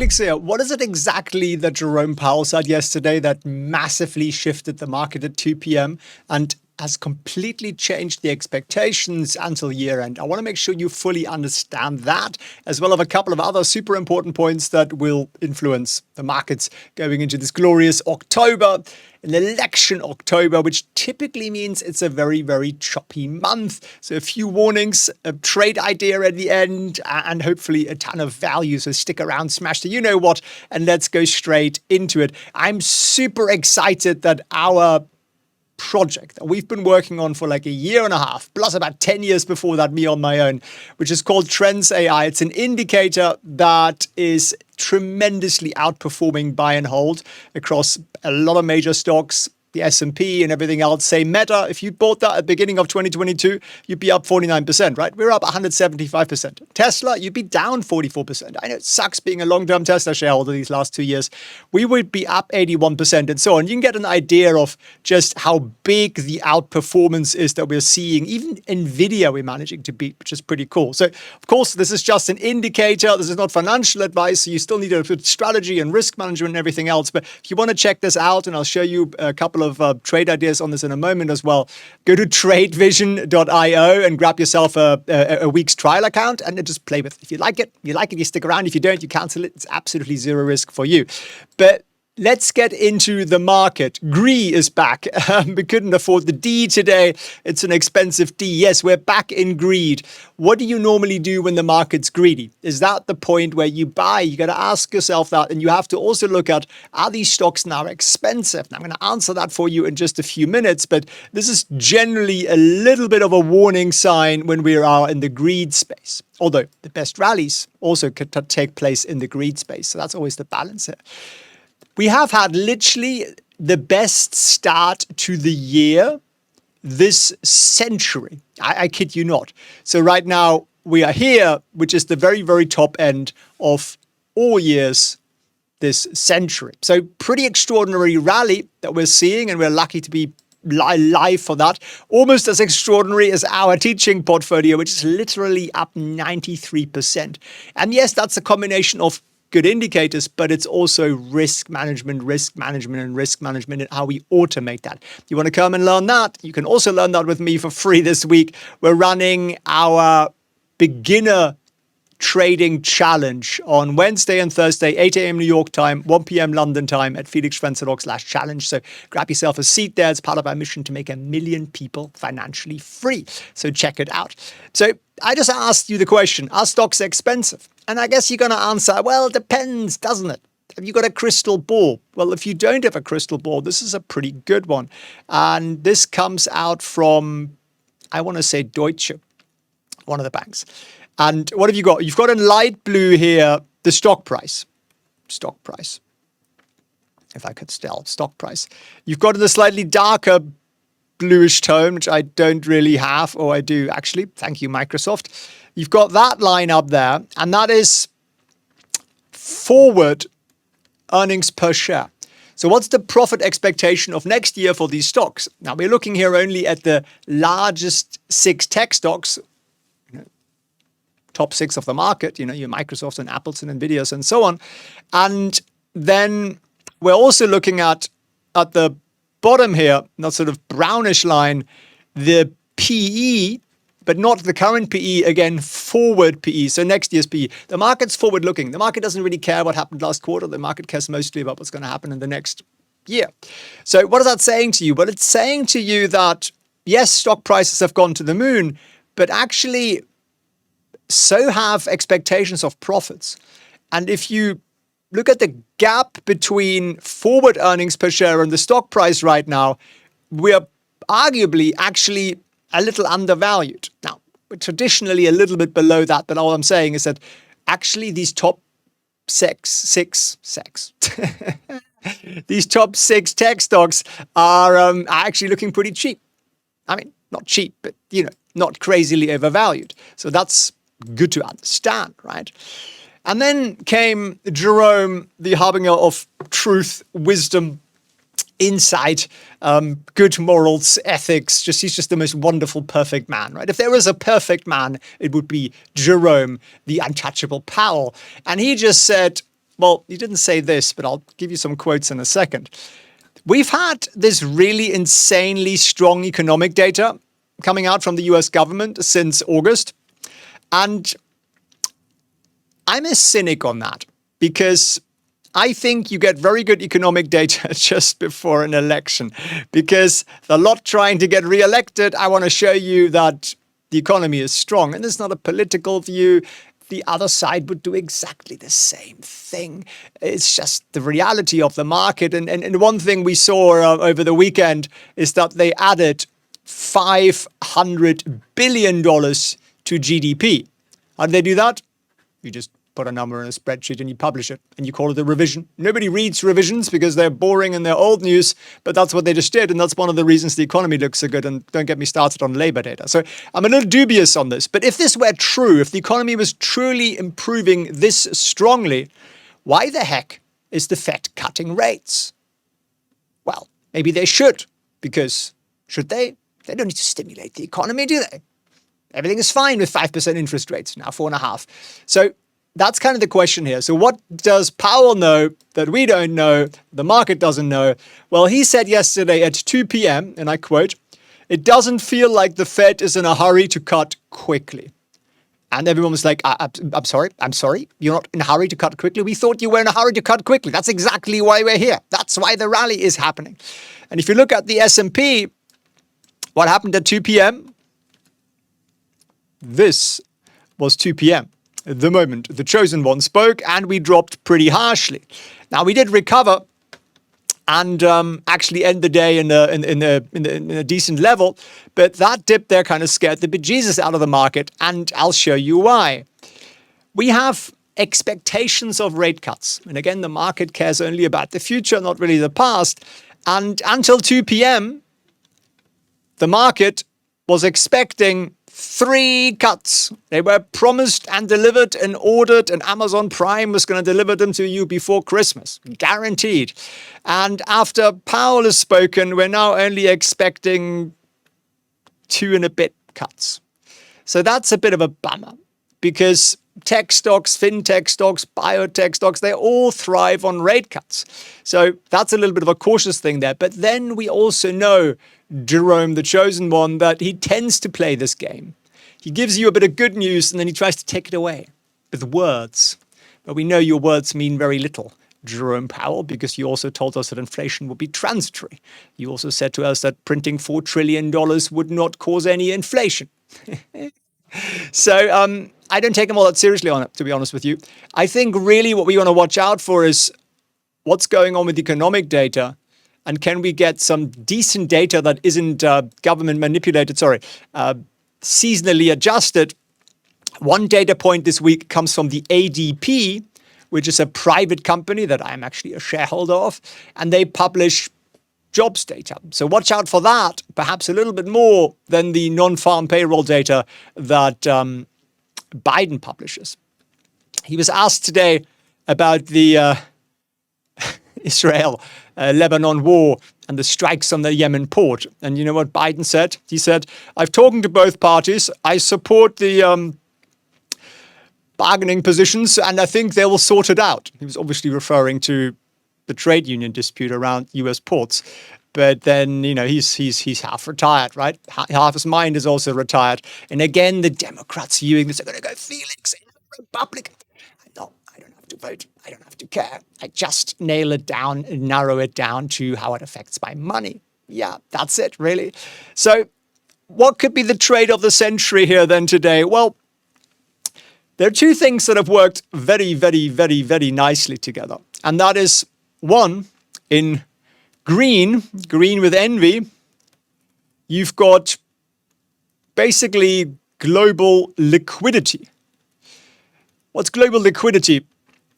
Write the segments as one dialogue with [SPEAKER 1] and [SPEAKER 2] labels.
[SPEAKER 1] Felix here. What is it exactly that Jerome Powell said yesterday that massively shifted the market at 2 p.m. and has completely changed the expectations until year end? I want to make sure you fully understand that, as well as a couple of other super important points that will influence the markets going into this glorious October, an election October, which typically means it's a very, very choppy month. So a few warnings, a trade idea at the end, and hopefully a ton of value. So stick around, smash the you know what, and let's go straight into it. I'm super excited that our project that we've been working on for like a year and a half, plus about 10 years before that, me on my own, which is called Trends AI. It's an indicator that is tremendously outperforming buy and hold across a lot of major stocks, the S&P and everything else. Say Meta, if you bought that at the beginning of 2022, you'd be up 49%, right? We're up 175%. Tesla, you'd be down 44%. I know it sucks being a long-term Tesla shareholder these last 2 years. We would be up 81% and so on. You can get an idea of just how big the outperformance is that we're seeing. Even Nvidia we're managing to beat, which is pretty cool. So, of course, this is just an indicator. This is not financial advice. So you still need a good strategy and risk management and everything else. But if you want to check this out, and I'll show you a couple of trade ideas on this in a moment as well, go to tradevision.io and grab yourself a week's trial account and then just play with it. If you like it, you stick around. If you don't, you cancel it. It's absolutely zero risk for you. But let's get into the market. GREE is back. We couldn't afford the D today. It's an expensive D. Yes, we're back in greed. What do you normally do when the market's greedy? Is that the point where you buy? You got to ask yourself that. And you have to also look at, are these stocks now expensive? Now, I'm going to answer that for you in just a few minutes. But this is generally a little bit of a warning sign when we are in the greed space. Although the best rallies also could take place in the greed space. So that's always the balance here. We have had literally the best start to the year this century. I kid you not. So right now we are here, which is the very, very top end of all years this century. So pretty extraordinary rally that we're seeing, and we're lucky to be live for that. Almost as extraordinary as our teaching portfolio, which is literally up 93%. And yes, that's a combination of good indicators, but it's also risk management, and how we automate that. You want to come and learn that? You can also learn that with me for free this week. We're running our beginner trading challenge on Wednesday and Thursday, 8 a.m. New York time, 1 p.m. London time at felixprehn.org/challenge. So grab yourself a seat there. It's part of our mission to make 1 million people financially free. So check it out. So I just asked you the question, are stocks expensive? And I guess you're going to answer, well, it depends, doesn't it? Have you got a crystal ball? Well, if you don't have a crystal ball, this is a pretty good one. And this comes out from, I want to say Deutsche, one of the banks. And what have you got? You've got in light blue here, the stock price. Stock price. If I could spell stock price. You've got in the slightly darker bluish tone, which I don't really have, or I do actually. Thank you, Microsoft. You've got that line up there, and that is forward earnings per share. So what's the profit expectation of next year for these stocks? Now, we're looking here only at the largest 6 tech stocks, top 6 of the market, your Microsofts and Apples and Nvidias and so on. And then we're also looking at the bottom here, that sort of brownish line, the PE, but not the current PE, again, forward PE, so next year's PE. The market's forward-looking. The market doesn't really care what happened last quarter. The market cares mostly about what's going to happen in the next year. So what is that saying to you? Well, it's saying to you that, yes, stock prices have gone to the moon, but actually, so have expectations of profits. And if you look at the gap between forward earnings per share and the stock price right now, we're arguably actually a little undervalued. Now, we're traditionally a little bit below that, but all I'm saying is that actually these top six these top 6 tech stocks are actually looking pretty cheap. I mean, not cheap, but, not crazily overvalued. So that's good to understand, right? And then came Jerome, the harbinger of truth, wisdom, insight, good morals, ethics. He's just the most wonderful, perfect man, right? If there was a perfect man, it would be Jerome, the untouchable Powell. And he just said, well, he didn't say this, but I'll give you some quotes in a second. We've had this really insanely strong economic data coming out from the US government since August. And I'm a cynic on that because I think you get very good economic data just before an election, because the lot trying to get re-elected, I want to show you that the economy is strong. And it's not a political view. The other side would do exactly the same thing. It's just the reality of the market. And one thing we saw over the weekend is that they added $500 billion to GDP. How did they do that? You just put a number in a spreadsheet and you publish it and you call it a revision. Nobody reads revisions because they're boring and they're old news, but that's what they just did. And that's one of the reasons the economy looks so good. And don't get me started on labor data. So I'm a little dubious on this. But if this were true, if the economy was truly improving this strongly, why the heck is the Fed cutting rates? Well, maybe they should, because should they? They don't need to stimulate the economy, do they? Everything is fine with 5% interest rates, now 4.5%. So that's kind of the question here. So what does Powell know that we don't know, the market doesn't know? Well, he said yesterday at 2 p.m., and I quote, "It doesn't feel like the Fed is in a hurry to cut quickly." And everyone was like, I'm sorry, you're not in a hurry to cut quickly? We thought you were in a hurry to cut quickly. That's exactly why we're here. That's why the rally is happening. And if you look at the S&P, what happened at 2 p.m.? This was 2 p.m. the moment the chosen one spoke, and we dropped pretty harshly. Now, we did recover and actually end the day in a decent level, but that dip there kind of scared the bejesus out of the market, and I'll show you why. We have expectations of rate cuts. And again, the market cares only about the future, not really the past. And until 2 p.m., the market was expecting 3 cuts. They were promised and delivered and ordered, and Amazon Prime was going to deliver them to you before Christmas. Guaranteed. And after Powell has spoken, we're now only expecting 2 and a bit cuts. So that's a bit of a bummer, because tech stocks, fintech stocks, biotech stocks, they all thrive on rate cuts. So that's a little bit of a cautious thing there. But then we also know Jerome, the chosen one, that he tends to play this game. He gives you a bit of good news and then he tries to take it away with words. But we know your words mean very little, Jerome Powell, because you also told us that inflation would be transitory. You also said to us that printing $4 trillion would not cause any inflation. So I don't take him all that seriously on it, to be honest with you. I think really what we want to watch out for is what's going on with economic data, and can we get some decent data that isn't government manipulated, seasonally adjusted. One data point this week comes from the ADP, which is a private company that I'm actually a shareholder of, and they publish jobs data. So watch out for that, perhaps a little bit more than the non-farm payroll data that Biden publishes. He was asked today about the Israel-Lebanon war and the strikes on the Yemen port. And you know what Biden said? He said, "I've talked to both parties. I support the bargaining positions, and I think they will sort it out." He was obviously referring to the trade union dispute around U.S. ports. But then, you know, he's half retired, right? Half his mind is also retired. And again, the Democrats viewing this are going to go, "Felix, Republican." No, I don't have to vote. I don't have to care. I just nail it down and narrow it down to how it affects my money. Yeah, that's it, really. So what could be the trade of the century here then today? Well, there are 2 things that have worked very, very, very, very nicely together. And that is, one, in green with envy, you've got basically global liquidity. What's global liquidity?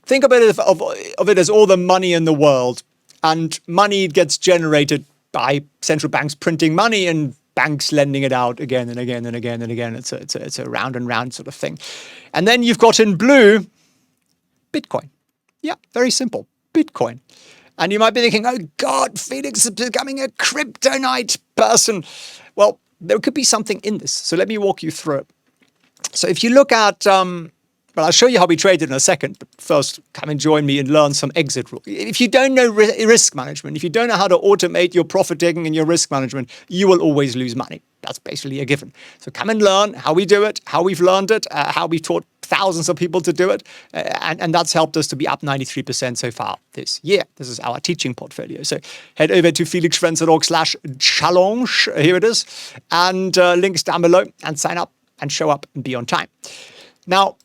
[SPEAKER 1] Think of it as all the money in the world, and money gets generated by central banks printing money and banks lending it out again and again and again and again. It's a round and round sort of thing. And then you've got in blue, Bitcoin. Yeah, very simple, Bitcoin. And you might be thinking, "Oh God, Felix is becoming a kryptonite person." Well, there could be something in this. So let me walk you through it. So if you look at But I'll show you how we trade it in a second. But first, come and join me and learn some exit rules. If you don't know risk management, if you don't know how to automate your profit taking and your risk management, you will always lose money. That's basically a given. So come and learn how we do it, how we've learned it, how we've taught thousands of people to do it. And that's helped us to be up 93% so far this year. This is our teaching portfolio. So head over to felixprehn.org/challenge. Here it is. And links down below, and sign up and show up and be on time. Now,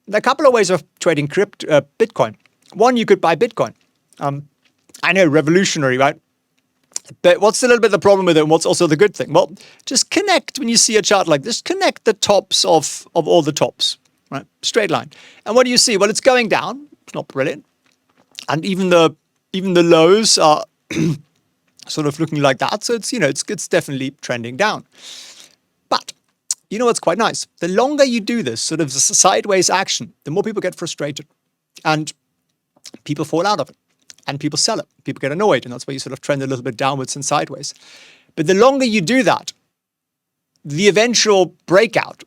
[SPEAKER 1] there are a couple of ways of trading Bitcoin. One, you could buy Bitcoin. I know, revolutionary, right? But what's a little bit the problem with it, and what's also the good thing? Well, just connect, when you see a chart like this, connect the tops of all the tops, right? Straight line. And what do you see? Well, it's going down. It's not brilliant. And even the lows are sort of looking like that. So it's, it's definitely trending down. But you know what's quite nice? The longer you do this sort of sideways action, the more people get frustrated and people fall out of it. And people sell it. People get annoyed, and that's why you sort of trend a little bit downwards and sideways. But the longer you do that, the eventual breakout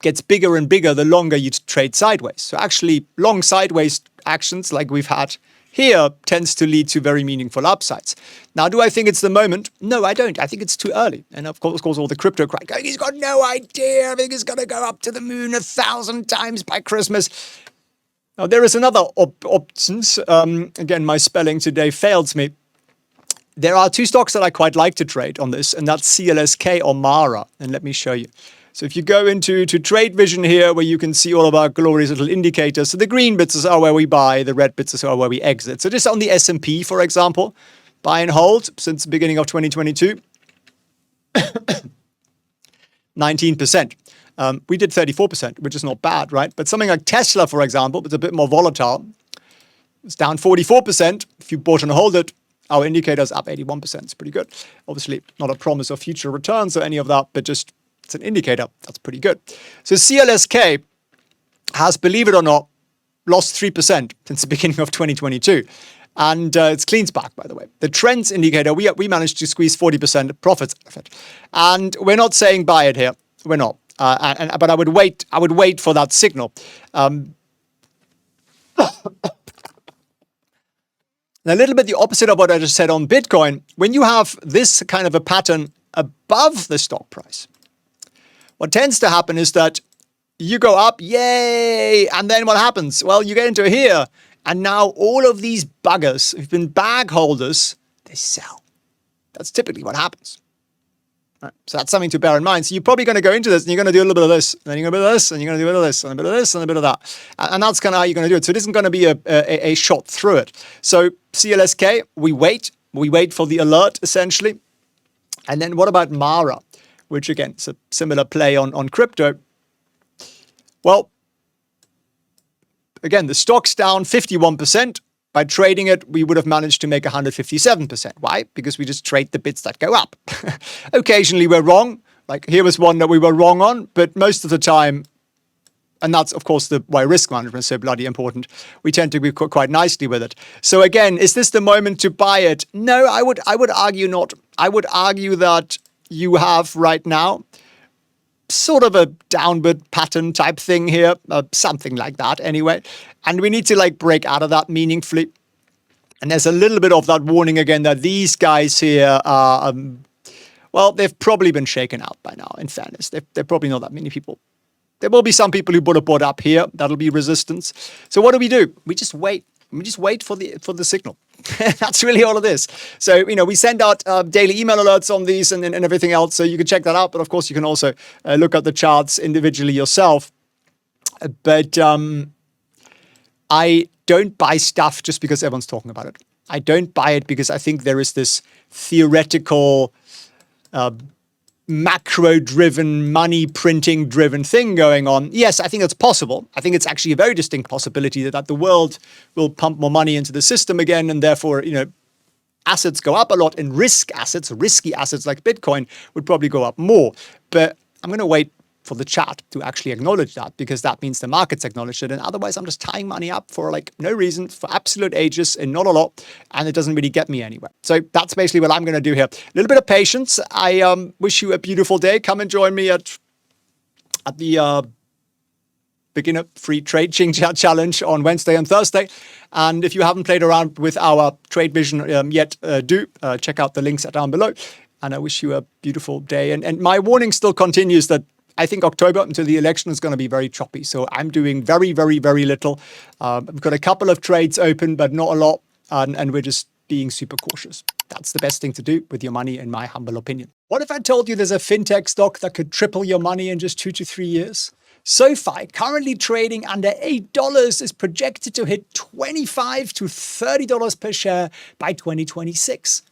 [SPEAKER 1] gets bigger and bigger the longer you trade sideways. So actually, long sideways actions like we've had here tends to lead to very meaningful upsides. Now, do I think it's the moment? No, I don't. I think it's too early. And of course, all the crypto crowd going, he's got no idea. I think it's going to go up to the moon 1,000 times by Christmas. Now, there is another options. Again, my spelling today fails me. There are two stocks that I quite like to trade on this, and that's CLSK or Mara. And let me show you. So if you go into Trade Vision here, where you can see all of our glorious little indicators. So the green bits are where we buy, the red bits are where we exit. So just on the S&P, for example, buy and hold since the beginning of 2022, 19%. We did 34%, which is not bad, right? But something like Tesla, for example, it's a bit more volatile. It's down 44%. If you bought and hold it, our indicator's up 81%. It's pretty good. Obviously, not a promise of future returns or any of that, but just it's an indicator. That's pretty good. So CLSK has, believe it or not, lost 3% since the beginning of 2022. And it's clean spark, by the way. The trends indicator, we managed to squeeze 40% profits out of it. And we're not saying buy it here. We're not. But I would wait for that signal. A little bit the opposite of what I just said on Bitcoin. When you have this kind of a pattern above the stock price, what tends to happen is that you go up, yay, and then what happens? Well, you get into here, and now all of these buggers who've been bag holders, they sell. That's typically what happens. Right. So that's something to bear in mind. So you're probably going to go into this and you're going to do a little bit of this, and then you're going to do a bit of this, and you're going to do a bit of this, and a bit of this, and a bit of that. And that's kind of how you're going to do it. So it isn't going to be a shot through it. So CLSK, we wait for the alert, essentially. And then what about Mara, which again, is a similar play on crypto? Well, again, the stock's down 51%. By trading it, we would have managed to make 157%. Why? Because we just trade the bits that go up. Occasionally, we're wrong. Like here was one that we were wrong on, but most of the time, and that's, of course, why risk management is so bloody important, we tend to be quite nicely with it. So again, is this the moment to buy it? No, I would argue not. I would argue that you have right now sort of a downward pattern type thing here, something like that anyway. And we need to break out of that meaningfully. And there's a little bit of that warning again that these guys here are, well, they've probably been shaken out by now, in fairness. They're probably not that many people. There will be some people who would have bought up here. That'll be resistance. So what do? We just wait. We just wait for the signal. That's really all of this. So, we send out daily email alerts on these and everything else. So you can check that out. But of course, you can also look at the charts individually yourself. But I don't buy stuff just because everyone's talking about it. I don't buy it because I think there is this theoretical macro-driven, money-printing-driven thing going on. Yes, I think it's possible. I think it's actually a very distinct possibility that the world will pump more money into the system again, and therefore, assets go up a lot, and risky assets like Bitcoin would probably go up more. But I'm going to wait for the chart to actually acknowledge that, because that means the markets acknowledge it. And otherwise, I'm just tying money up for no reason, for absolute ages and not a lot. And it doesn't really get me anywhere. So that's basically what I'm going to do here. A little bit of patience. I wish you a beautiful day. Come and join me at the beginner free trade challenge on Wednesday and Thursday. And if you haven't played around with our Trade Vision yet, do check out the links down below. And I wish you a beautiful day. And my warning still continues that I think October until the election is going to be very choppy. So I'm doing very, very, very little. I've got a couple of trades open, but not a lot. And we're just being super cautious. That's the best thing to do with your money, in my humble opinion. What if I told you there's a fintech stock that could triple your money in just 2 to 3 years? SoFi, currently trading under $8, is projected to hit $25 to $30 per share by 2026.